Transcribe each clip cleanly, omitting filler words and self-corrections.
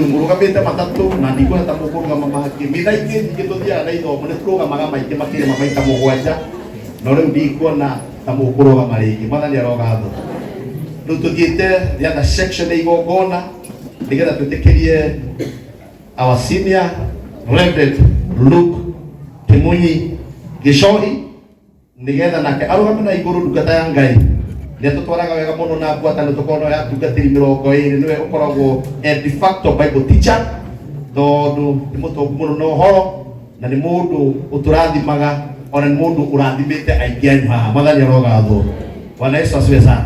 Murugamite matatu na ndikuna tamukuruga mamahaki mithaiki gituthia na itho munikuruga magamaiki makire mamaita mugwanja no riu ndikuona tamukuruga mariki mwathani arogatho riu tuthiite the other section igongona nigetha twitikirie our senior Reverend Luke Kimunyi Gicohi nigetha nake arugame na iguru ndungata ya Ngai nä tå twaraga wega må no na ngwatanä tå korwo ya tungatĩri 20 nä we å koragwo de facto Bible teacher tondå nä må tongu må no na å horo na nä må ndå å tå rathimaga ona nä må ndå å rathimä te aingä anyu haha mwathani arogathwo Bwana Yesu asifiwe sana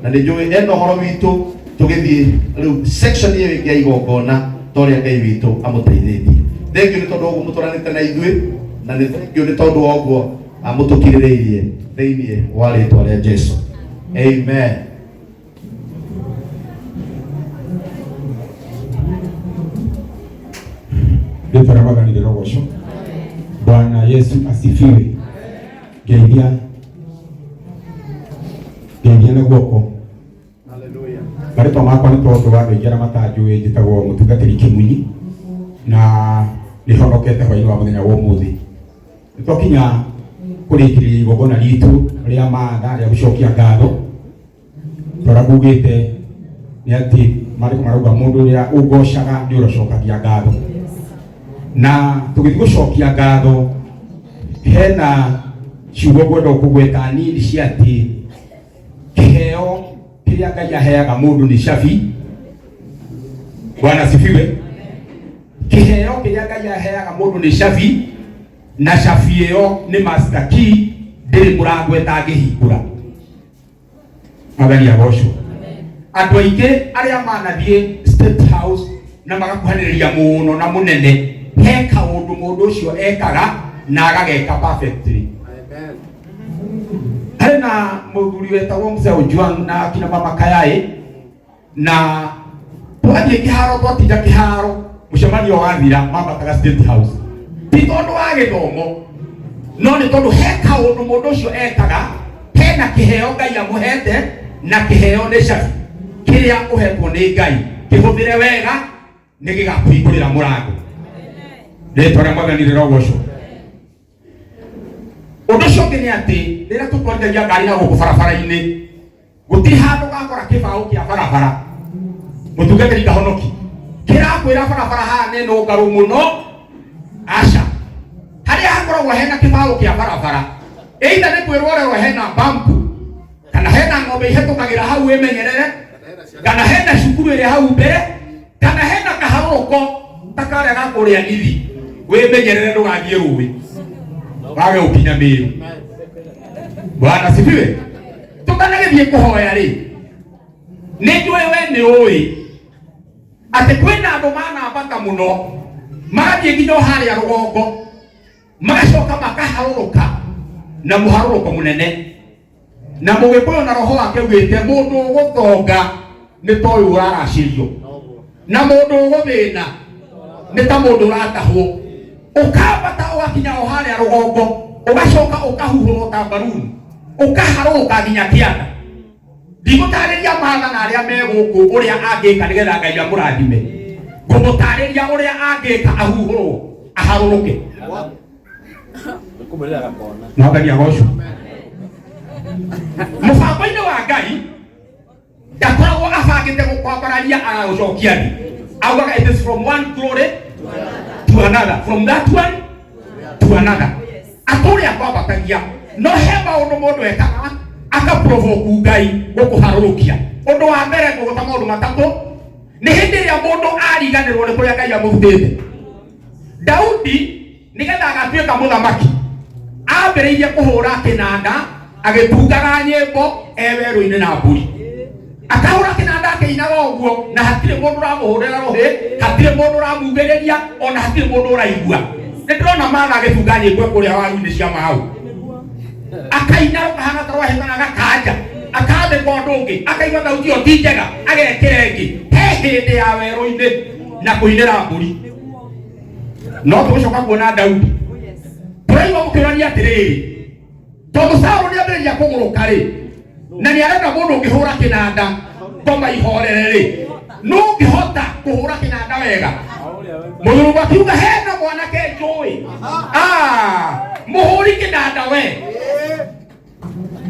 na nä njå ä ena å horo witå tå gä thiä rä u section ä yo ä ngä ya igongona to rä a Ngai witå amå teithĩtie thengio nä tondå å guo må twaranä te na ithuä na nä thengio nä tondå wa å guo amå tå kirä rä irie thä-inä wa rĩtwa rĩa Jesũ. Amen. Rĩtwa rĩa Mwathani rĩrogocwo. Bwana Yesu asifiwe. Geithia na guoko. Hallelujah. Marĩtwa makwa nĩ tondũ wa andũ aingĩ arĩa matanjũĩ njĩtagwo mũtungatĩri Kĩmunyi na nĩ honokete hwainĩ wa mũthenya wa ũmũthĩ. Nĩ twakinya kũrĩkĩrĩria igongona ritũ rĩa maatha rĩa gũcokia ngatho tũragugĩte nĩ atĩ marĩko marauga mũndũ ũrĩa ũgocaga nĩ ũrocokagia ngatho na tũgĩthiĩ gũcokia ngatho hena ciugo ngwenda kũgweta nini cia atĩ kĩheo kĩrĩa Ngai aheaga mũndũ nĩ cabi. Bwana asifiwe. Kĩheo kĩrĩa Ngai aheaga mũndũ nĩ cabi na cabi ĩyo nĩ master key ndĩrĩ mũrango ĩtangĩhingũra. Mwathani agocwo. Andũ aingĩ arĩa manathiĩ State House na magakuhanĩrĩria mũno na mũnene he kaũndũ mũndũ ũcio ekaga na agageka perfectly. Amen. Harĩ na mũthuri wetagwo Mzee Ojwang na kina Mama Kayai na twathiĩ kĩharo twatinda kĩharo mũcemanio wathira mambataga State House. Ti tondũ wa gĩthomo no nĩ tondũ he kaũndũ mũndũ ũcio ekaga hena kĩheo Ngai amũhete na kĩheo nĩ cabi kĩrĩa ũhetwo nĩ Ngai kĩhũthĩre wega nĩ gĩgakũhingũrĩra mũrango. Rĩtwa rĩa Mwathani rĩrogocwo. Ũndũ ũcio ũngĩ nĩ atĩ rĩrĩa tũtwarithagia ngari na gũkũ barabara-inĩ gutiri handu gakora kibao kia barabara mutungatiri gahonoki kirakwira barabara hane no ngaru muno aca haria hakoragwo hena kibao kia barabara either ni kwirorerwo hena bampu kana hena ng'ombe ihitukagira hau imenyerere kana hena cukuru iri hau mbere kana hena kaharũko takarĩa gakũrĩa nithi wĩmenyerere ndũgathiĩ rũĩ wage gũkinya Mĩrũ. Bwana sifiwe. Tukanagĩthiĩ kũhoya rĩ, nĩnjũĩ we nĩ ũĩ atĩ kwĩna andũ manambata mũno magathiĩ nginya harĩa rũgongo magacoka makaharũrũka na mũharũrũko mũnene, na Mũgĩkũyũ na roho wake ugĩte mũndũ ũgũtonga nĩ ta ũyũ ũraracĩrio na mũndũ ũgũthĩna nĩ ta mũndũ ũratahwo. Ũkambata ũgakinya o harĩa rũgongo ũgacoka ũkahuhũrwo ta mbaruni ũkaharũrũka nginya kĩanda. Ndigũtarĩria maathana arĩa me gũkũ ũrĩa angĩka nĩgetha Ngai amũrathime, ngũmũtarĩria ũrĩa angĩka ahuhũrwo aharũrũke. No Ngai agocwo. Mũbango-inĩ wa Ngai ndakoragwo abangĩte gũkwambararia agagũcokia thĩ. Augaga it is from one glory to another, from that one to another. Atũrĩa kwambatagia no he maũndũ mũndũ ekaga akaprovoke Ngai gũkũharũrũkia. Ũndũ wa mbere ngũgũta maũndũ matatũ. Nĩ hĩndĩ ĩrĩa mũndũ ariganĩrwo nĩ kũrĩa Ngai amũrutĩte. Daudi nĩgetha agatuĩka mũthamaki ambĩrĩirie kũhũra kĩnanda agĩtungaga nyĩmbo werũ-inĩ na mbũri. Akahũra kĩnanda akĩinaga ũguo na hatirĩ mũndũ ũramũhũrĩra rũhĩ, hatirĩ mũndũ ũramugĩrĩria, ona hatirĩ mũndũ ũraigua. Nĩndĩrona Martha agĩtunga nyĩmbo kũrĩa waru-inĩ cia Mau. Akaina kahana ta rwahĩtana gakanja, akathĩka ũndũ ũngĩ, akaigua thauti ĩyo ti njega, agekĩra ĩngĩ. He hĩndĩ ya werũ-inĩ na kũinĩra mbũri. No tũgũcoka kuona Daudi. Tũraigua mũkĩũrania atĩrĩrĩ, tondũ Saũlũ nĩambĩrĩria kũgũrũka rĩ, na nĩarenda mũndũ ũngĩhũra kĩnanda ngoma ihorere rĩ, no ũngĩhota kũhũra kĩnanda wega. Mũthũrũgũ akiuga hena mwanake njũĩ mũhũri kĩnanda we.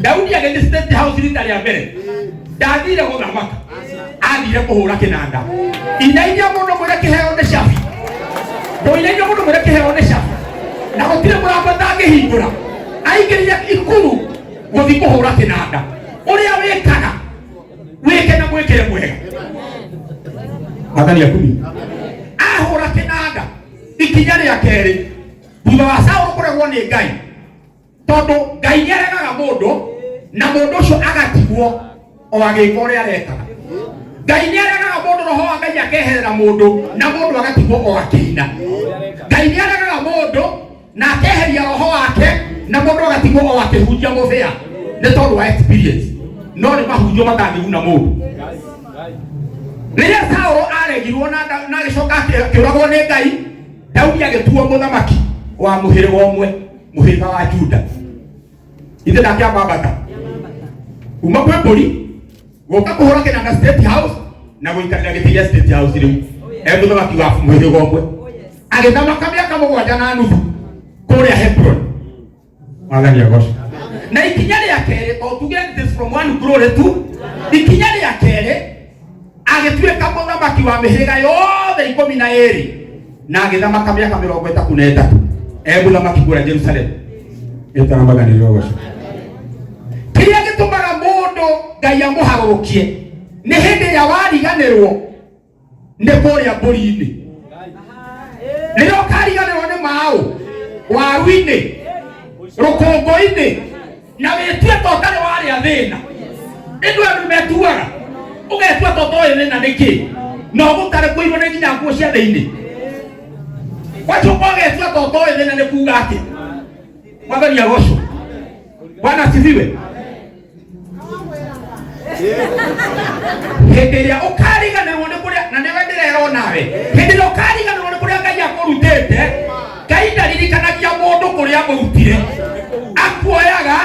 Daudi agĩthiĩ State House rita rĩa mbere, ndathire gũthamaka, athire kũhũra kĩnanda. Inainia mũndũ mwĩre kĩheo nĩ cabi, ndũinainia mũndũ mwĩre kĩheo nĩ cabi, na gũtirĩ mũrango atangĩhingũra. Aingĩrire ikuru gũthiĩ kũhũra kĩnanda. Ũrĩa wĩkaga wĩke na mwĩkĩre mwega. Athani akumi ahũra kĩnanda ikinya rĩa kerĩ thutha wa Saũlũ kũregwo nĩ Ngai, tondũ Ngai nĩaregaga mũndũ na mũndũ ũcio agatigwo o agĩka ũrĩa arekaga. Ngai nĩaregaga mũndũ, roho wa Ngai akeherera mũndũ na mũndũ agatigwo o akĩina. Ngai nĩaregaga mũndũ na akeheria roho wake na mũndũ agatigwo o akĩhunjia mũbĩa nĩ tondũ wa experience, no nĩ mahunjio matangĩguna mũndũ. Rĩrĩa Saũlũ aregirwo na agĩcoka akĩũragwo nĩ Ngai, Daudi agĩtuo mũthamaki wa mũhĩrĩga ũmwe, mũhĩrĩga wa Juda. Ithe ndakĩambambata kuma kwĩ mbũri gũka kũhũra kĩnanda State House na gũikarĩra gĩtĩ gĩa State House rĩu mũthamaki wa mũhĩrĩga ũmwe. Agĩthamaka mĩaka 7 na nuthu kũrĩa Hebron. Mwathani agocwo. Na ikinya rĩa kerĩ, o tuge this from one glory to ikinya rĩa kerĩ, agĩtuĩka mũthamaki wa mĩhĩrĩga yothe 12 na agĩthamaka mĩaka 33 mũthamaki kũrĩa Jerusalem. Etana Mwathani agocwo. Kĩrĩa gĩtũmaga mũndũ Ngai amũharũrũkie nĩ hĩndĩ ĩrĩa wariganĩrwo nĩ kũrĩa mbũri-inĩ. Rĩrĩa ũkariganĩrwo nĩ maũ waru-inĩ, rũkũngũ-inĩ, na wĩtue ta ũtarĩ warĩa thĩna. Ĩndũ andũ metuaga ũgetua ta ũtoĩ thĩna nĩkĩ, no gũtarĩ kũirwo nĩ nginya nguo cia thĩinĩ. Wacoka ũgetua ta ũtoĩ thĩna nĩ kuuga atĩ. Mwathani agocwo. Bwana asifiwe. Hĩndĩ ĩrĩa ũkariganĩrwo nĩ kũrĩa, na nĩwe ndĩrerwo nawe, hĩndĩ ĩrĩa ũkariganĩrwo nĩ kũrĩa Ngai akũrutĩte, Ngai ndaririkanagia mũndũ kũrĩa amũrutire, akuoyaga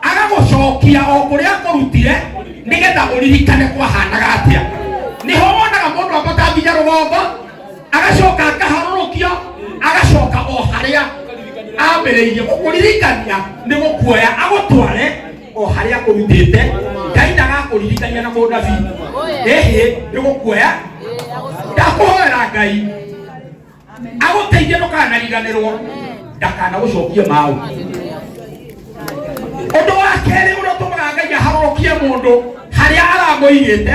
agagũcokia o kũrĩa akũrutire nĩgetha ũririkane kwahanaga atĩa. Nĩho wonaga mũndũ ambata nginya rũgongo agacoka akaharũrũkio agacoka o harĩa ambĩrĩirie gũkũririkania nĩ gũkuoya agũtware o haria kurutite Ngai ndagakuririkania na munabi niguo kuoya ndakuhoera Ngai aguteithie ndukanariganirwo ndakana gucokie mau undu wa keri uria tumaga Ngai aharũkie mundu haria aramuigite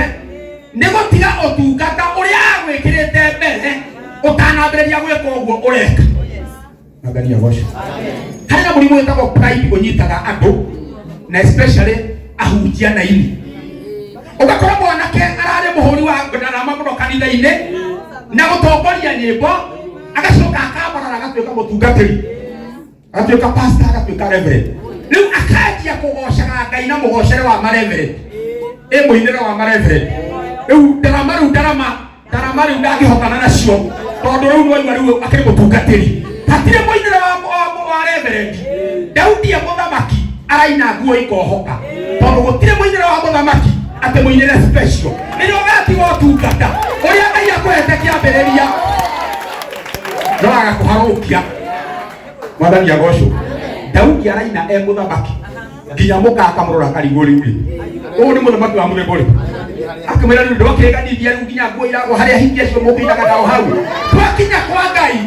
ni gutiga utungata uria agwikirite mbere utanambĩrĩria gwĩka ũguo ũreka Ngai agocwo harĩ na mũrimũ wĩtagwo pride ũnyitaga andũ na especially ahunjia na ini ugakora mwanake ararĩ mũhũri wa ndarama mũno kanitha-inĩ na gũtongoria nyĩmbo agacoka akamarara agatuĩka mũtungatĩri agatuĩka pastor agatuĩka reverend rĩu akanjia kũgocaga Ngai na mũgocere wa mareverend mũinĩre wa mareverend rĩu ndarama rĩu ndangĩhotana nacio tondũ rĩu nĩwaigua rĩu akĩrĩ mũtungatĩri hatirĩ mũinĩre wa reverend Daudi mũthamaki araina nguo ikohoka tondũ gũtirĩ mũinĩre wa mũthamaki atĩ mũinĩre special nĩrĩo ũgatigwo ũtungata ũrĩa Ngai akũhete kĩambĩrĩria no agakũharũkia Mwathani agocwo Daudi araina mũthamaki nginya mũka akamũrora karigũ rĩu ũũ nĩ mũthamaki wa mũthemba ũrĩkũ akĩmwĩra rĩu ndwakĩrĩganithia rĩu nginya nguo iragwo harĩa hingi acio mũkĩinaga nao hau twakinya kwa Ngai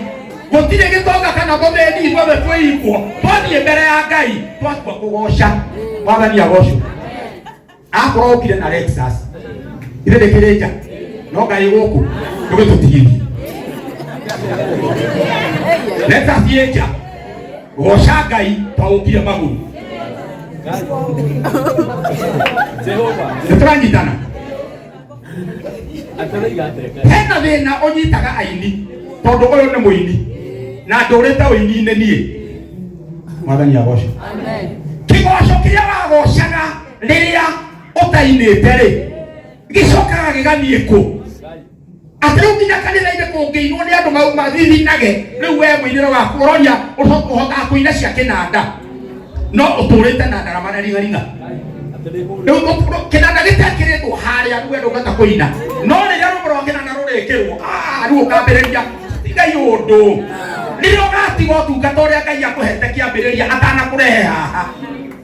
gũtirĩ gĩtonga kana mũthĩni ithuothe twĩigwo twathiĩ mbere ya Ngai twatua kũgoca Mwathani agocwo akorwo ũkire na Lexus ithe ndĩkĩrĩ nja no Ngai gũkũ ndũgĩtũtigithie Lexus ĩ nja goca Ngai twaũkire magũrũ nĩtũranyitana hena thĩna ũnyitaga aini tondũ ũyũ nĩ mũini na ndũrĩte ũini-inĩ niĩ Mwathani agocwo kĩgoco kĩrĩa wagocaga rĩrĩa ũtainĩte rĩ gĩcokaga gĩgathiĩ kũ atĩ rĩu nginya kanitha-inĩ kũngĩinwo nĩ andũ mathithinage rĩu wee mũinĩre waku ũroria ũhotaga kũina cia kĩnanda no ũtũrĩte na ndarama na ringaringa rĩu kĩnanda gĩtekĩrĩtwo harĩa rĩu ndũngĩhota kũina no rĩrĩa rũmũ rwa kĩnanda rũrĩkĩrwo rĩu ũkambĩrĩria Ngai ũndũ rĩrĩa ũgatigwo ũtungata ũrĩa Ngai akũhete kĩambĩrĩria atanakũrehe haha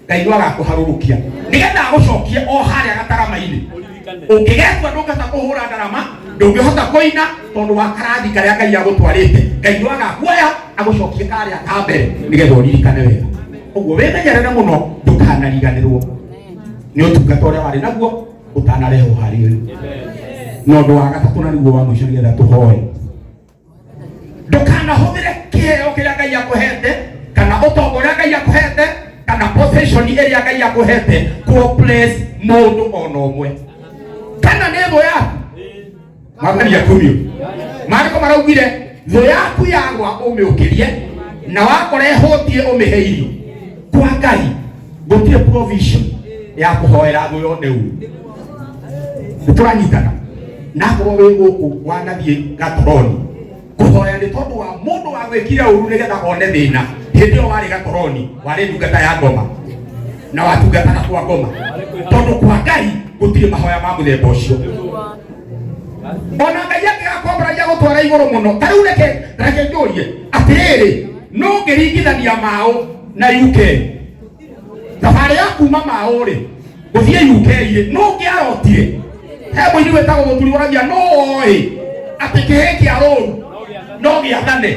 Ngai no agakũharũrũkia nĩgetha agũcokie o harĩa gatarama-inĩ ũngĩgetua ndũngĩhota kũhũra ndarama ndũngĩhota kũina tondũ wa karathi karĩa Ngai agũtwarĩte Ngai no agakuoya agũcokie karĩa ka mbere nĩgetha ũririkane wega ũguo wĩmenyerere mũno ndũkanariganĩrwo nĩ ũtungata ũrĩa warĩ naguo ũtanarehwo harĩ ũyũ na ũndũ wa gatatũ na nĩguo wa mũico nĩgetha tũhoe ndũkanahũthĩre kĩheo kĩrĩa Ngai akũhete kana ũtonga ũrĩa Ngai akũhete kana position ĩrĩa Ngai akũhete kũ-place mũndũ ona ũmwe kana nĩ thũ yaku Mwathani akumio maandĩko maraugire thũ yaku yagwa ũmĩũkĩrie na wakora ĩhũtie ũmĩhe irio kwa Ngai gũtirĩ provision ya kũhoera thũ yothe ũũ nĩtũranyitana na akorwo wĩ gũkũ wanathiĩ gatoroni kũhoya nĩ tondũ wa mũndũ wa gwĩkire ũru nĩgetha one thĩna hĩndĩ ĩyo warĩ gatoroni warĩ ndungata ya ngoma na watungataga kwa ngoma tondũ kwa Ngai gũtirĩ mahoya ma mũthemba ũcio ona Ngai angĩgakwambaragia gũtwara igũrũ mũno ta rĩu reke njũrie atĩrĩrĩ no ngĩringithania mao na UK thabarĩ ya kuma mao rĩ gũthiĩ UK rĩ no ngĩarotire he mũini wĩtagwo mũturi ũragia no oĩ atĩ kĩhĩ kĩa rũru no gĩathane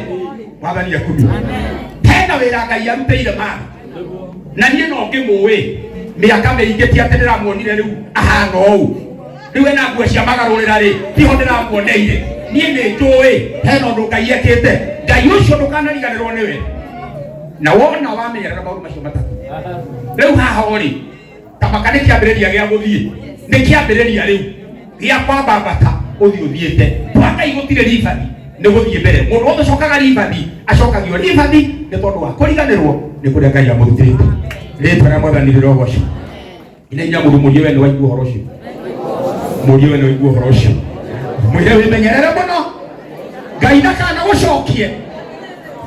Mwathani akumio hena wĩra Ngai arutĩire mana na niĩ no ngĩmũĩ mĩaka mĩingĩ ti atĩ ndĩramuonire rĩu ahana ũũ rĩu ena nguo cia magarũrĩra rĩ tiho ndĩramuoneire niĩ nĩ njũĩ hena ũndũ Ngai ekĩte Ngai ũcio ndũkanariganĩrwo nĩwe na wona wamenyerera maũndũ macio matatũ rĩu haha ũrĩ ta maka nĩ kĩambĩrĩria gĩa gũthiĩ nĩ kĩambĩrĩria rĩu gĩa kwambambata ũthiĩ ũthiĩte kwa Ngai gũtirĩ ribathi nĩ gũthiĩ mbere mũndũ wothe acokaga ribathi acokagio ribathi nĩ tondũ wa kũriganĩrwo nĩ kũrĩa Ngai amũrutĩte rĩtwa rĩa Mwathani rĩrogocwo inainya mũndũ mũrie we nĩ waigua ũhoro ũcio mũrie we nĩ waigua ũhoro ũcio mwĩre wĩmenyerere mũno Ngai ndakanagũcokie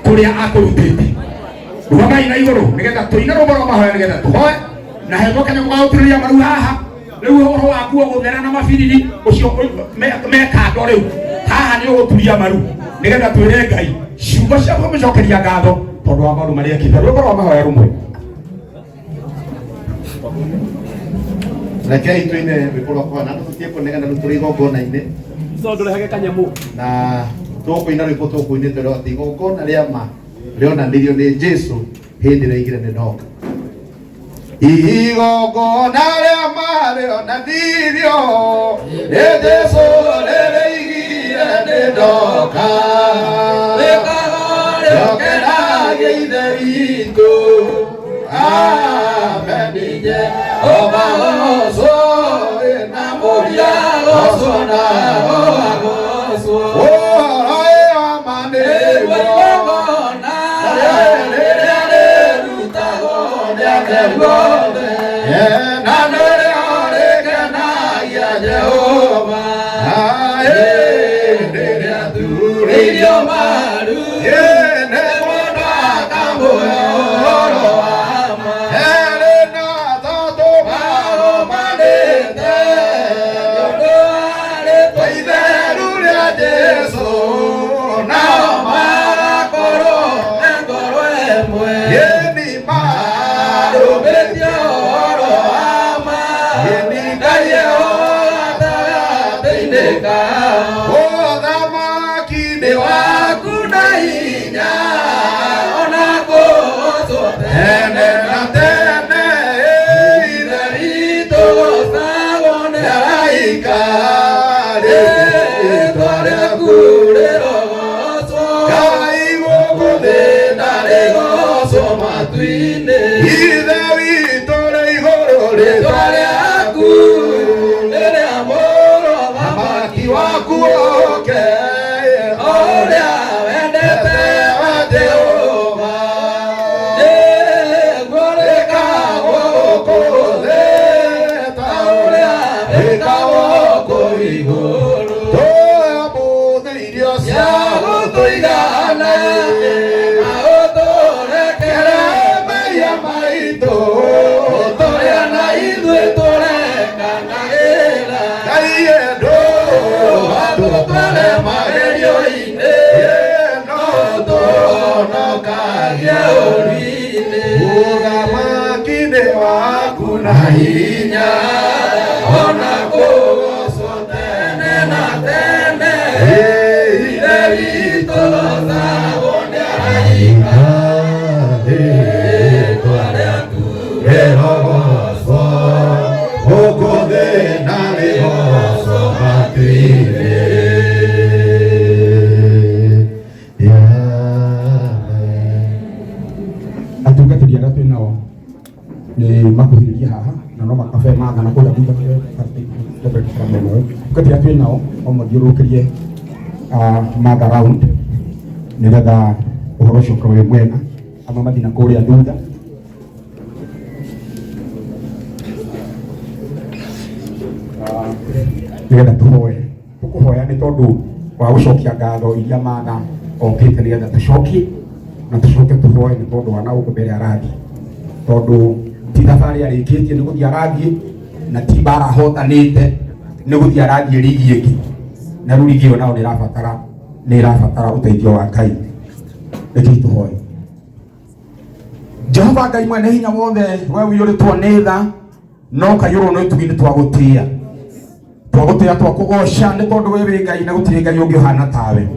kũrĩa akũrutĩte rũgamai na igũrũ nĩgetha tũine rũmbo rwa mahoya nĩgetha tũhoe na hetwo kanyamũ ga gũturĩria maru haha rĩu ũhoro waku gũthera na mabiriri ũcio mekando rĩu haha nĩ ũgũturia maru nĩgetha twĩre Ngai ciugo cia kũmũcokeria ngatho tondũ wa maũndũ marĩa ekĩte rũmbo rwa mahoya rũmwe Rekei tuine rwĩmbo kwa na tũtiekũnegana rĩu tũrĩ igongona-inĩ so ndũrehage kanyamu na tũkũina rwĩmbo tũkũinĩte rwa igongona rĩa ma rĩonanirio nĩ Jesũ hĩndĩ ĩrĩa igire nĩndoka. Igongona rĩa ma rĩonanirio nĩ Jesũ rĩrĩa igire nĩndoka, rĩokenagia ithe witũ. Amen. Oba oso na moria oso na oso. Oh, ay amane. Igongona rĩrĩa rĩrutagwo nĩ na nĩrĩonekenagia Jehova rĩrĩa turĩirio maru nĩ mũndũ akamuoya atungatĩri arĩa twĩ nao nĩ makuhĩrĩria haha na no makabe magana kũrĩa atungatĩri arĩa twĩ nao o mathiũrũrũkĩrie matha round nĩgetha ũhoro ũcio ũkorwo wĩ mwega, ama mathiĩ na kũrĩa thutha. Nĩgetha tũhoe, tũkũhoya nĩ tondũ wa gũcokia ngatho iria matha okĩte nĩgetha tũcokie na tũcoke tũhoe nĩ tondũ wana gũkũ mbere arathiĩ, tondũ ti thabarĩ arĩkĩtie nĩ gũthiĩ arathiĩ na ti mbara ahotanĩte nĩ gũthiĩ arathiĩ rigi ĩngĩ, na rĩu rigi ĩyo nao nĩ ĩrabatara ũteithio wa Ngai. Rekei tũhoe. Jehova Ngai mwene hinya wothe, we wĩyũrĩtwo nĩ tha no kaiyũrwo nĩ ũtugi nĩ twagũtĩĩa twakũgoca nĩ tondũ we wĩ Ngai na gũtirĩ Ngai ũngĩ ũhana tawe.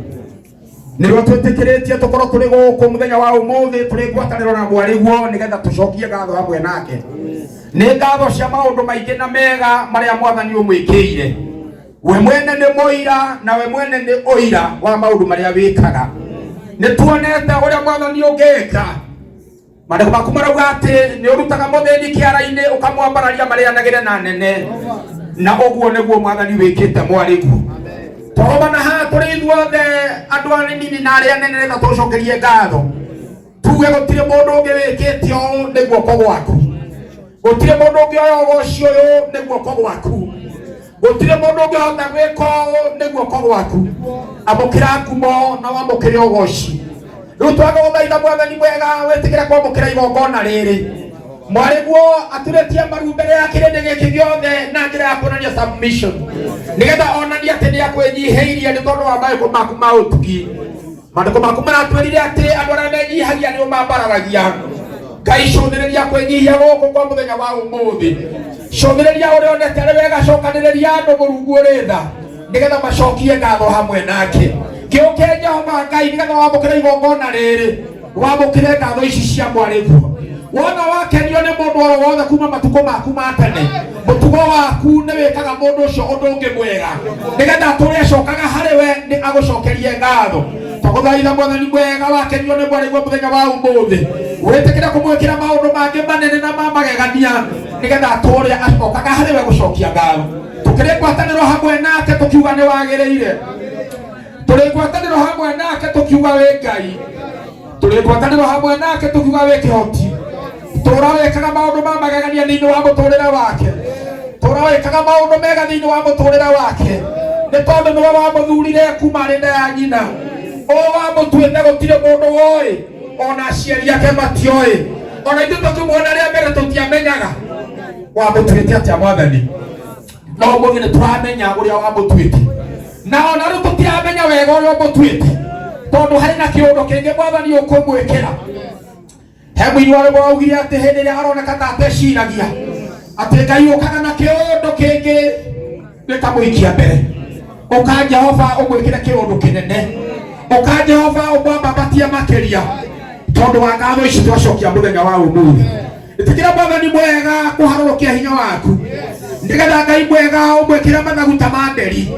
Nĩrĩo twĩtĩkĩrĩtie tũkorwo tũrĩ gũkũ mũthenya wa ũmũthĩ tũrĩ ngwatanĩro na mwarĩguo nĩgetha tũcokie ngatho hamwe nake. Nĩ ngatho cia maũndũ maingĩ na mega marĩa Mwathani ũmwĩkĩire. We mwene nĩ mũira na we mwene nĩ ũira wa maũndũ marĩa wĩkaga. Nĩ tuonete ũrĩa Mwathani ũngĩka. Maandĩko maku marauga atĩ nĩ ũrutaga mũthĩni kĩara-inĩ ũkamwambararia marĩanagĩre na nene, na ũguo nĩguo Mwathani wĩkĩte mwarĩguo. Twagomana haha tũrĩ ithuothe andũ anini na arĩa anene nĩgetha tũcokerie ngatho, tuge gũtirĩ mũndũ ũngĩ wĩkĩte ũũ nĩ guoko gwaku, gũtirĩ mũndũ ũngĩ oya ũgoci ũyũ nĩ guoko gwaku, gũtirĩ mũndũ ũngĩ hota gwĩka ũũ nĩ guoko gwaku. Amũkĩra ngumo na wamũkĩre ũgoci. Rĩu twagũthaitha Mwathani mwega wĩtĩkĩre kwamũkĩra igongona rĩrĩ. Mwarĩguo aturĩtie maru mbere ya kĩrĩndĩ gĩkĩ gĩothe na njĩra ya kuonania submission, nĩgetha onania atĩ nĩ akwĩnyihĩirie nĩ tondũ wa maandĩko maku ma ũtugi. Maandĩko maku maratwĩrire atĩ andũ arĩa menyihagia nĩo mambararagia, Ngai conereria kwenyihia goko kwa muthenya wa umuthi. Conereria uri onete ari wega cokaniriria andu Murungu ritha nigetha macokie ngatho hamwe nake. Kiuke Jehova Ngai nigetha wamukire igongona riri, wamukire ngatho ici cia mwariguo. Wona wakenio ni mundu oro wothe kuma matuko maku ma tene, mutugo waku ni wikaga mundu ucio undu ungi mwega nigetha turi acokaga hari we ni agucokerie ngatho. Twaguthaitha Mwathani mwega wakenio ni mwariguo muthenya wa umuthi, witikire kumwikira maundu mangi manene na ma magegania nigetha turi acokaga hari we gucokia ngatho. Tukiri ngwataniro hamwe nake tukiuga ni wagiriire, turi ngwataniro hamwe nake tukiuga wi Ngai, turi ngwataniro hamwe nake tukiuga wi kihoti. Turawekaga maundu ma magegania thiini wa muturire wake, turawekaga maundu mega thiini wa muturire wake, ni tondu niwe wamuthurire kuma ri nda ya nyina. O wamutuite gutire mundu woi, ona aciari ake matioi, ona ithuĩ tukimwona ria mbere tutiamenyaga wamutuite atia Mwathani. No ũmũthĩ nĩ tũramenya ũrĩa wamutuite, na ona rĩu tũtiramenya wega ũrĩa ũmũtuite, tondu harĩ na kĩũndũ kĩngĩ Mwathani ũkũmwĩkĩra. He mũini wale waugire atĩ hĩndĩ ĩrĩa aroneka ta ateciragia atĩ Ngai ũkaga na kĩũndũ kĩngĩ gĩkamũikia mbere, ũka Jehova ũmwĩkĩre kĩũndũ kĩnene, ũka Jehova ũmwambatie makĩria tondu wa ngatho ici twacokia mũthenya wa ũmũthĩ. Ĩtĩkĩra Mwathani mwega kũharũrũkia hinya waku nigetha Ngai mwega ũmwĩkĩre mathaguta ma nderi,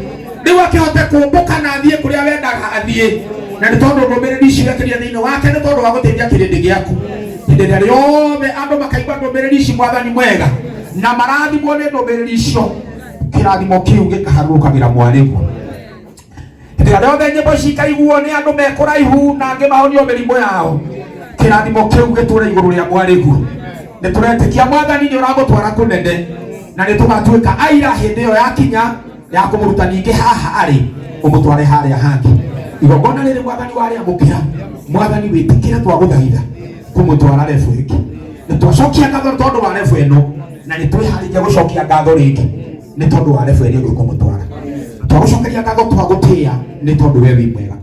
rĩu akĩhote kũmbũka na athiĩ kũrĩa wendaga athiĩ, na nĩ tondu ndũmĩrĩri ici wekĩrire thĩinĩ wake, nĩ tondu wa gũteithia kĩrĩndĩ gĩaku. Hĩndĩ ĩrĩa yothe andũ makaigua ndũmĩrĩri ici Mwathani mwega na marathimwo nĩ ndũmĩrĩri icio, kĩrathimo kĩu gĩkaharũrũkagĩra mwarĩguo. Hĩndĩ ĩrĩa yothe nyĩmbo ici ikaiguo nĩ andũ me kũraihu na angĩ mahonio mĩrimũ yao, kĩrathimo kĩu gĩtũũre igũrũ rĩa mwarĩguo. Nĩ tũretĩkia Mwathani nĩ ũramũtwara kũnene, na nĩ tũgatuĩka aira hĩndĩ ĩyo yakinya ya kũmũruta ningĩ haha arĩ ũmũtware harĩa hangĩ. Igongona rĩrĩ Mwathani warĩamũkĩra, Mwathani wĩtĩkĩre twagũthaitha kumutwara refu hiki. Nĩ twacokia ngatho tondu wa refu ĩno, na nĩ twĩharĩirie gũcokia ngatho rĩngĩ nĩ tondu wa refu ĩrĩa ũkũmũtwara. Twagũcokeria ngatho twagũtĩĩa nĩ tondu we wĩ mwega.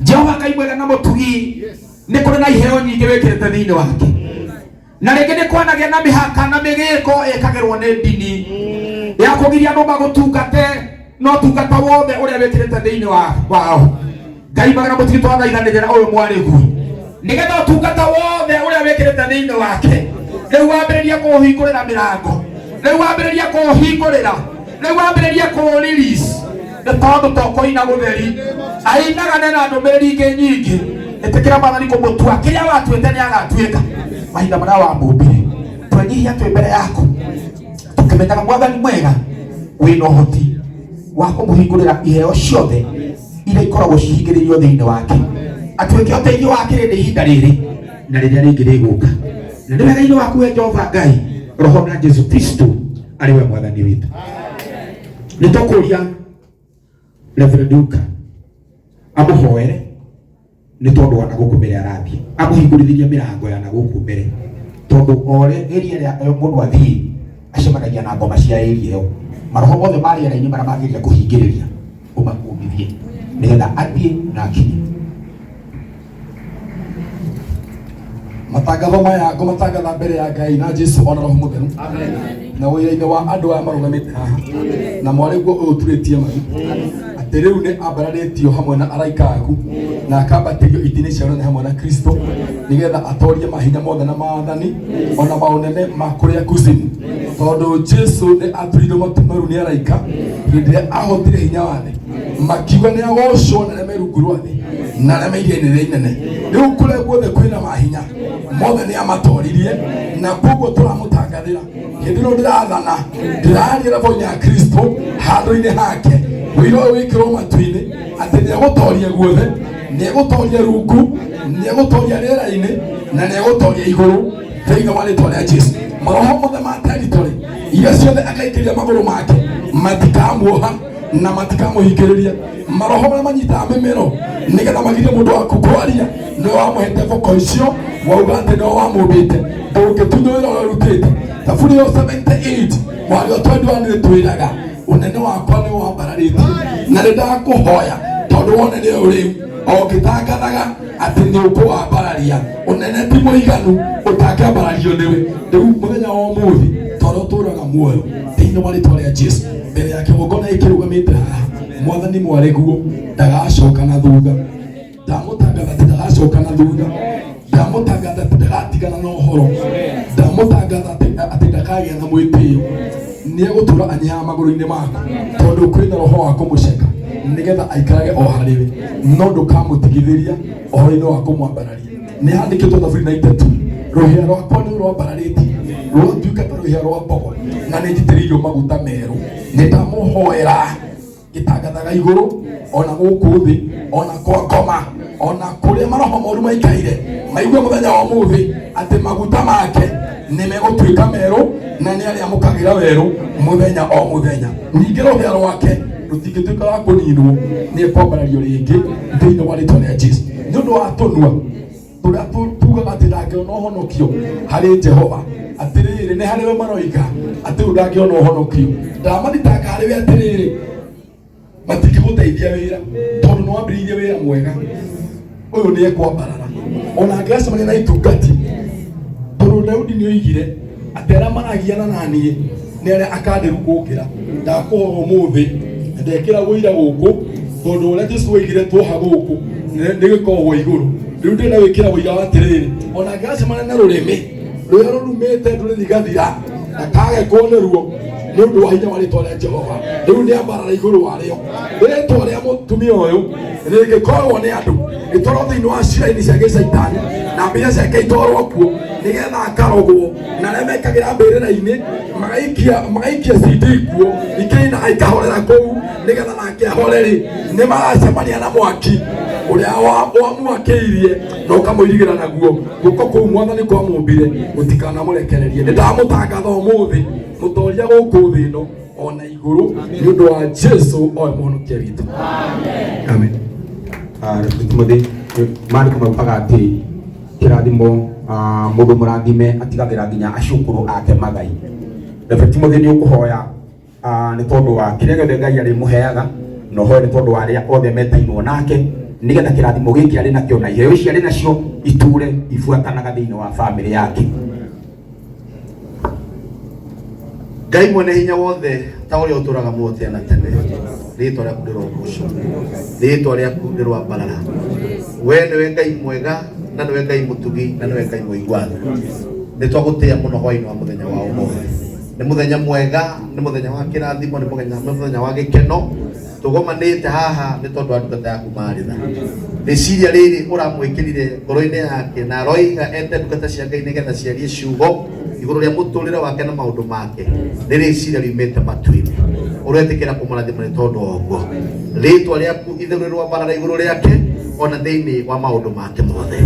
Jehova Ngai mwega na mũtugi, nĩ kũrĩ na iheo nyingĩ wĩkĩrĩte thĩinĩ wake, na rĩngĩ nĩ kwanagĩa na mĩhaka na mĩgĩko ĩkagĩrwo nĩ ndini ya kũgiria andũ magũtungate, no tungata wothe ũrĩa wĩkĩrĩte thĩinĩ wao. Ngai mwega na mũtugi twathaithanĩrĩra ũyũ mwarĩguo nigetha ũtungata wothe ũrĩa wĩkĩrĩte thĩinĩ wake, rĩu wambĩrĩria kũũhingũrĩra mĩrango, rĩu wambĩrĩria kũũhingũrĩra, rĩu wambĩrĩria kũũ-release, nĩ tondũ tokũina gũtheri ainagane na ndũmĩrĩri ingĩ nyingĩ. Ĩtĩkĩra Mwathani kũmũtua kĩrĩa watuĩte nĩ agatuĩka mahinda marĩa wamũmbire. Twenyihia twĩ mbere yaku tũkĩmenyaga Mwathani mwega wĩna ũhoti wa kũmũhingũrĩra iheo ciothe iria ikoragwo cihingĩrĩirio thĩinĩ wake, atuĩke ũteithio wa kĩrĩndĩ ihinda rĩrĩ na rĩrĩa rĩngĩ rĩgũka. Na nĩ wega-inĩ waku we Jehova Ngai, Roho na Jesu Kristo arĩ we Mwathani witũ. Nĩ tũkũria Reverend Duka amũhoere nĩ tondũ wa nagũkũ mbere arathiĩ, amũhingũrithirie mĩrango ya nagũkũ mbere, tondu ore area ĩrĩa mũndũ athiĩ acemanagia na ngoma cia area ĩyo. Maroho mothe ma rĩera-inĩ marĩa magĩrĩire kũhingĩrĩria ũmakumithie nĩgetha athiĩ na akinye. Matangatho maya ngũmatangatha mbere ya Ngai na Jesu ona Roho Mũtheru, na wĩra-inĩ wa andũ aya marũgamĩte haha na mwarĩguo ũyũ turĩtie mami atĩ rĩu nĩ ambararĩtio hamwe na araika aku na akambatĩrio itĩ-inĩ cia ũnene hamwe na Kristo, nĩgetha atorie mahinya mothe na maathani ona maũnene ma kũrĩa kuzimu, tondũ Jesu nĩ aturirwo matu maru nĩ araika hĩndĩ ĩrĩa ahotire hinya wa thĩ, makiuga nĩ agocwo na arĩa me rungu rwa thĩ na arĩa me iria inene. Rĩu kũrĩa guothe kwĩna mahinya mothe nĩ amatoririe, na koguo tũramũtangathĩra hĩndĩ ĩno ndĩrathana ndĩraria na vonya ya Kristo handũ-inĩ hake, wĩra ũyũ wĩkĩrwo matu-inĩ atĩ nĩ egũtoria guothe, nĩ egũtoria rungu, nĩ egũtoria rĩera-inĩ na nĩ egũtoria igũrũ thĩinĩ wa rĩĩtwa rĩa Jesu. Maroho mothe ma territory iria ciothe akaingĩria magũrũ make matikamuoha na matikamũhingĩrĩria. Maroho marĩa manyitaga mĩmero nĩgetha magirie mũndũ waku kwaria, nĩwe wamũhete voko icio, wauga atĩ nĩwe wamũmbĩte, ndũngĩtunya wĩra ũrĩa ũrutĩte. Thaburi yo 78 mwarĩ wa 21 nĩtwĩraga ũnene wakwa nĩ wambararĩtie, na nĩ ndakũhoya tondũ wonene ũyũ rĩu o ngĩtangathaga ati ni ukwa bararia unene ti muiganu utakabarario niwe riu muthenya wa umuthi toro turaga muoyo thiini wa ritwa ria Jesu mbere yake gukona ikirugamite haha mwathani mwariguo ndagacoka na thutha ndamutangatha ati ndagacoka na thutha ndamutangatha ati ndagatigana na uhoro ndamutangatha ati ndakagĩa na mwĩtĩo nĩegũtũra anyihaga magũrũ-inĩ maku tondũ kwĩna roho wa kũmũceka nigetha aikarage o harĩwe no ndũkamũtigithĩria ũhoro-inĩ wa kũmwambararia nĩhandĩkĩtwo thaburi-inĩ 92 rũhĩa rwakwa nĩ rwambararĩtie rũgatuĩka ta rũhĩa rwa mbogo na nĩnjitĩrĩirio maguta merũ nĩndamũhoera gĩtangathaga igũrũ ona gũkũ thĩ ona kwa ngoma ona kũrĩa maroho moru maikaire maigue mũthenya wa ũmũthĩ atĩ maguta make nĩmegũtuĩka merũ na nĩ arĩa mũkagĩra werũ mũthenya o mũthenya ningĩ rũhĩa rwake rũtingĩtuĩka wa kũninwo nĩekwambarario rĩngĩ thĩinĩ wa rĩtwa rĩa Jesu nĩ ũndũ wa tũnua tũrĩa tugaga atĩ ndangĩona ũhonokio harĩ Jehova atĩrĩrĩ nĩ harĩwe maroiga atĩ rĩu ndangĩona ũhonokio ndamathitanga harĩwe atĩrĩrĩ matingĩgũteithia wĩra tondũ nĩ wambĩrĩirie wĩra mwega ũyũ nĩ ekwambarara ona angĩgacemania na itungati tondũ Daudi nĩ oigire atĩ arĩa maragiana naniĩ nĩ arĩa akandĩru gũkĩra ndakũhoya ũmũthĩ ndekĩra wĩira gũkũ tondũ ũrĩa Jesũ oigire tuoha gũkũ nĩ gĩkoragwo igũrũ rĩu ndĩrenda wĩkĩra wĩira wa atĩrĩrĩ ona angĩgacemania na rũrĩmĩ rũrĩa rũrumĩte ndũrĩthi gathira ndakagekwo nĩ ruo nĩ ũndũ wa hinya wa rĩtwa rĩa Jehova rĩu nĩ ambarara igũrũ warĩo rĩtwa rĩa mũtumia ũyũ rĩngĩkorwo nĩ andũ ĩtwarwo thĩinĩ wa ciira-inĩ cia gĩcaitani na mbia ciake itwarwo kuo nĩgetha akarogwo na arĩa mekagĩra mbĩrĩra-inĩ magaikia CD kuo ikĩinaga ikahorera kũu nĩgetha nake ahoreri nĩ maracemania na mwaki ũrĩa wamwakĩirie na ũkamũirigĩra naguo guoko kũu mwathani kwa mũmbire gũtikanamũrekererie nĩ ndamũtangatha ũmũthĩ mũtoria gũkũ thĩ ĩno ona igũrũ nĩ ũndũ wa Jesu owe mũhonokia witũ amen. Timothy maandĩko maugaga atĩ kĩrathimo mũndũ mũrathime atigagĩra nginya acukũrũ ake magai. Reverend Timothy nĩ ũkũhoya nĩ tondũ wa kĩrĩa gĩothe Ngai arĩmũheaga na ũhoe nĩ tondũ wa arĩa othe metainwo nake nĩgetha kĩrathimo gĩkĩ arĩ nakĩo na iheo ici arĩ nacio iture ibuatanaga thĩinĩ wa bamĩrĩ yake. Ngai mwene hinya wothe ta ũrĩa ũtũraga muoyo tene na tene rĩtwa rĩaku ndĩrogocwo rĩtwa rĩaku ndĩrwambarara we nĩwe Ngai mwega na nĩwe Ngai mũtugi na nĩwe Ngai mũiguana nĩ twagũtĩĩa mũno hwaĩ-inĩ wa mũthenya wa ũmũthĩ nĩ mũthenya mwega nĩ mũthenya wa kĩrathimo nĩ mũthenya wa gĩkeno tũgomanĩte haha nĩ tondũ ndungata yaku marĩ tha rĩciria rĩrĩ ũramwĩkĩrire ngoro-inĩ yake na aroiga ete ndungata cia Ngai nĩgetha ciarie ciugo igũrũ rĩa mũtũrĩre wake na maũndũ make nĩ rĩciria riumĩte matu-inĩ ũretĩkĩra kũmũrathima nĩ tondũ wa ũguo rĩtwa rĩaku itherũ rĩrwambarara igũrũ rĩake ona thĩinĩ wa maũndũ make mothe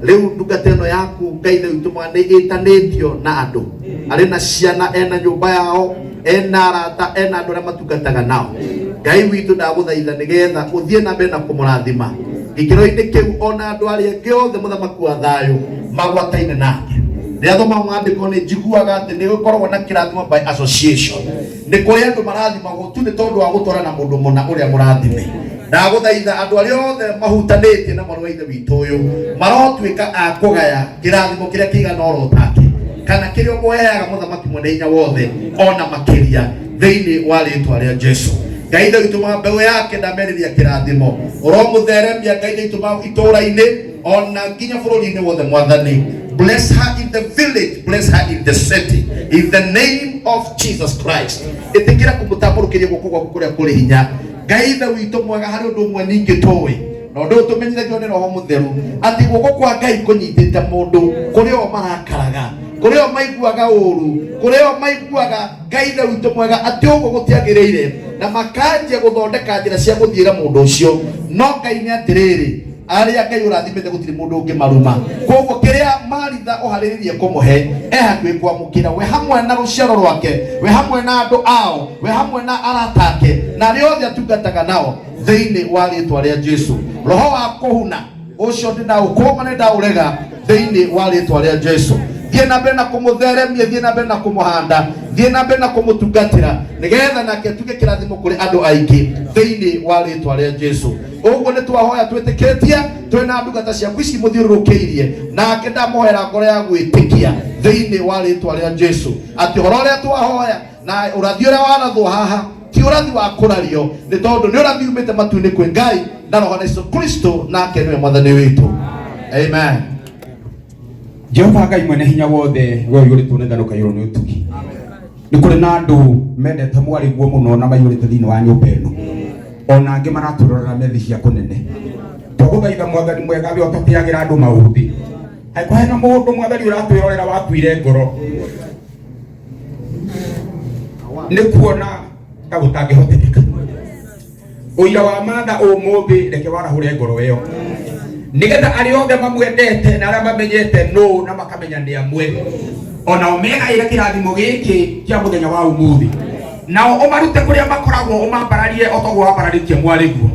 rĩu ndungata ĩno yaku Ngai nĩ witũ nĩ ĩtanĩtio na andũ arĩ na ciana ena nyũmba yao ena arata ena andũ arĩa matungataga nao Ngai witũ ndagũthaitha nĩgetha ũthiĩ na mbere na kũmũrathima gĩkĩro-inĩ kĩu ona andũ arĩa angĩ othe mũthamaki wa thayũ magwataine nake rĩrĩa thoma maandĩko nĩ njiguaga atĩ nĩ gũkoragwo na kĩrathimo by association nĩ kũrĩ andũ marathimagwo tu nĩ tondũ wa gũtwarana mũndũ mũna ũrĩa mũrathime ndagũthaitha andũ arĩa othe mahutanĩtie na mwarĩ wa ithe witũ ũyũ marotuĩka a kũgaya kĩrathimo kĩrĩa kĩigana oro take kana kĩrĩa ũmũheaga mũthamaki mwene hinya wothe ona makĩria thĩinĩ wa rĩtwa rĩa Jesu Ngai nĩ gĩtũmaga mbeũ yake ndamerĩria kĩrathimo ũromũtheremia Ngai nĩ gĩtũmaga itũũra-inĩ ona nginya bũrũri-inĩ wothe mwathani. Bless her in the village, bless her in the city, in the name of Jesus Christ. Ĩtĩkĩra kũmũtambũrũkĩria guoko gwaku kũrĩa kũrĩ hinya Ngai ithe witũ mwega harĩ ũndũ ũmwe ningĩ tũĩ na ũndũ ũyũ tũmenyithagio nĩ Roho Mũtheru atĩ guoko kwa Ngai kũnyitĩte mũndũ kũrĩa o marakaraga kũrĩa o maiguaga ũũru kũrĩa o maiguaga Ngai ithe witũ mwega atĩ ũguo gũtiagĩrĩire na makanjia gũthondeka njĩra cia gũthiĩra mũndũ ũcio no Ngai nĩ atĩrĩrĩ arĩa Ngai ũrathimĩte gũtirĩ mũndũ ũngĩ maruma koguo kĩrĩa Maritha ũharĩrĩirie kũmũhe hakuhĩ kwamũkĩra we hamwe na rũciaro rwake we hamwe na andũ ao we hamwe na arata ake na arĩa othe atungataga nao thĩinĩ wa rĩtwa rĩa Jesu roho wa kũhuna ũcio ndĩnaũkũma nĩ ndaũrega thĩinĩ wa rĩtwa rĩa Jesu thiĩ na mbere na kũmũtheremia thiĩ na mbere na kũmũhanda thiĩ na mbere na kũmũtungatĩra nĩgetha nake tuge kĩrathimo kũrĩ andũ aingĩ thĩinĩ wa rĩtwa rĩa Jesu Uguo ni twahoya twitikitie twina ndungata ciaku ici muthiururukiirie nake ndamuhoera ngoro ya gwitikia thiini wa ritwa ria Jesu ati horo ria twahoya na urathi uria warathwo haha ti urathi wa kurario ni tondu ni urathi umite matu-ini kwi Ngai na roho Yesu Kristo nake niwe mwathani witu. Amen. Jehova Ngai mwene hinya wothe we yurĩtwo nĩ thanuka yũrũ nĩ ũtugi. Nĩ kũrĩ na andũ mendete mwarĩguo mũno na maiyũrĩte thĩinĩ wa nyũmba ĩno, ona angĩ maratũrorera methi cia kũnene. Twagũthaitha Mwathani mwega we ũtatĩagĩra andũ maũthĩ. Angĩkorwo hena mũndũ Mwathani ũratwĩrorera wakuire ngoro, nĩ kuona ta gũtangĩhotekeka. Ũira wa matha ũmũthĩ reke warahũre ngoro ĩyo, nigetha arĩa othe mamwendete na arĩa mamenyete no na makamenya nĩ amwe, ona ũmegaĩre kĩrathimo gĩkĩ kĩa mũthenya wa ũmũthĩ, nao ũmarute kũrĩa makoragwo ũmambararie o toguo wambararĩtie mwarĩguo.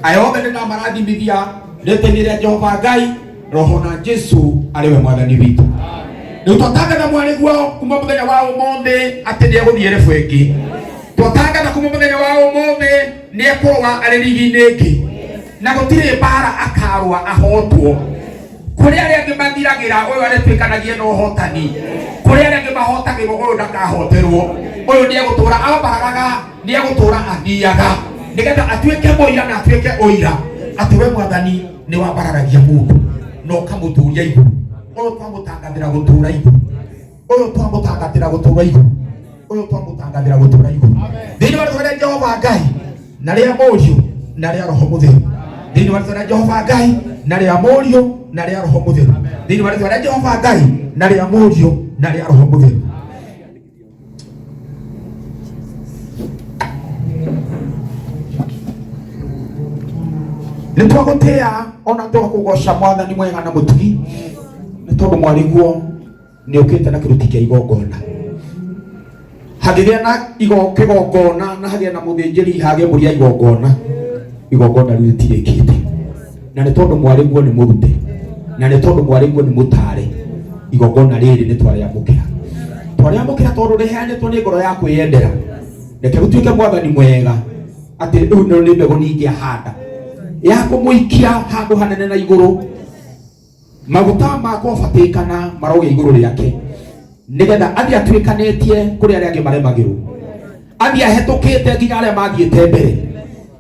Aya othe nĩndamarathimithia rĩtwa-inĩ rĩa Jehova Ngai, roho na Jesu arĩwe mwathani witũ. Rĩu twatangatha mwarĩguo kuma mũthenya wa ũmũthĩ atĩ nĩegũthiĩ rebu ĩngĩ. Twatangatha kuma mũthenya wa ũmũthĩ nĩekũrũa arĩ rigi-inĩ ĩngĩ, na gũtirĩ mbara akarũa ahotwo. Kũrĩ arĩa angĩ mathiragĩra ũyũ arĩtuĩkanagie na ũhotani, kũrĩ arĩa angĩ mahotagĩrwo ũyũ ndakahoterwo. Ũyũ nĩegũtũra ambaraga, nĩegũtũra athiaga, nĩgetha atuĩke mũira na atuĩke ũira atĩ we Mwathani nĩ wambararagia mũndũ na ũkamũtũria igũrũ. Ũyũ twamũtangathĩra gũtũra igũrũ, ũyũ twamũtangathĩra gũtũra igũrũ, ũyũ twamũtangathĩra gũtũra igũrũ. Thĩinĩ wa rĩtwa rĩa Jehova Ngai na rĩa Mũriũ na rĩa Roho Mũtheru, thĩinĩ wa rĩtwa rĩa Jehova Ngai na rĩa Mũriũ na rĩa Roho Mũtheru, thĩinĩ wa rĩtwa rĩa Jehova Ngai na rĩa Mũriũ na rĩa Roho Mũtheru. Nĩ twagũtĩa ona twakũgoca Mwathani mwega na mũtugi, nĩ tondũ mwarĩguo nĩ ũkĩte na kĩruti kĩa igongona. Hangĩgĩa na kĩgongona na hagĩe na mũthĩnjĩri hagĩe mbũri ya igongona, igongona rĩu rĩtirĩkĩte. Na nĩ tondũ mwarĩguo nĩ mũrute, na nĩ tondũ mwarĩguo nĩ mũtare, igongona rĩrĩ nĩ twarĩamũkĩra tondũ rĩheanĩtwo nĩ ngoro ya kwĩyendera. Reke gũtuĩke Mwathani mwega atĩ rĩu nĩ mbegũ ningĩ ahanda ya kũmũikia handũ hanene na igũrũ. Maguta makwa ũbatĩkana marogĩa igũrũ rĩake, nigetha athi atuĩkanĩtie kũrĩ arĩa angĩ maremagĩrwo, athi ahetũkĩte nginya arĩa mathiĩte mbere,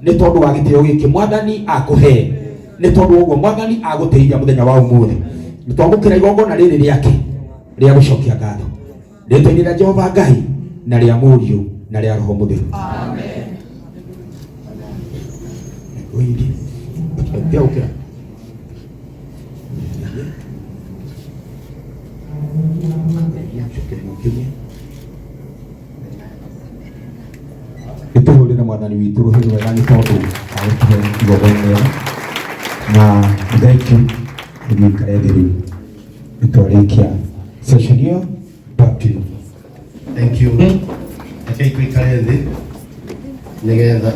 nĩ tondũ wa gĩtĩo gĩkĩ Mwathani akũhe, nĩ tondũ ũguo Mwathani agũteithia mũthenya wa ũmũthĩ. Nĩ twamũkĩra igongona rĩrĩ rĩake rĩa gũcokia ngatho rĩtwa-inĩ rĩa Jehova Ngai na rĩa Mũriũ na rĩa Roho Mũtheru. Amen. Nĩtũhũrĩre Mwathani witũ rũhĩ rwega nĩ tondũ agũtũhe igongona rĩega, na thank you nĩgũikare thĩ rĩu nĩtwarĩkia session ĩyo baptism. Thank you. Reke tũikare thĩ nĩgetha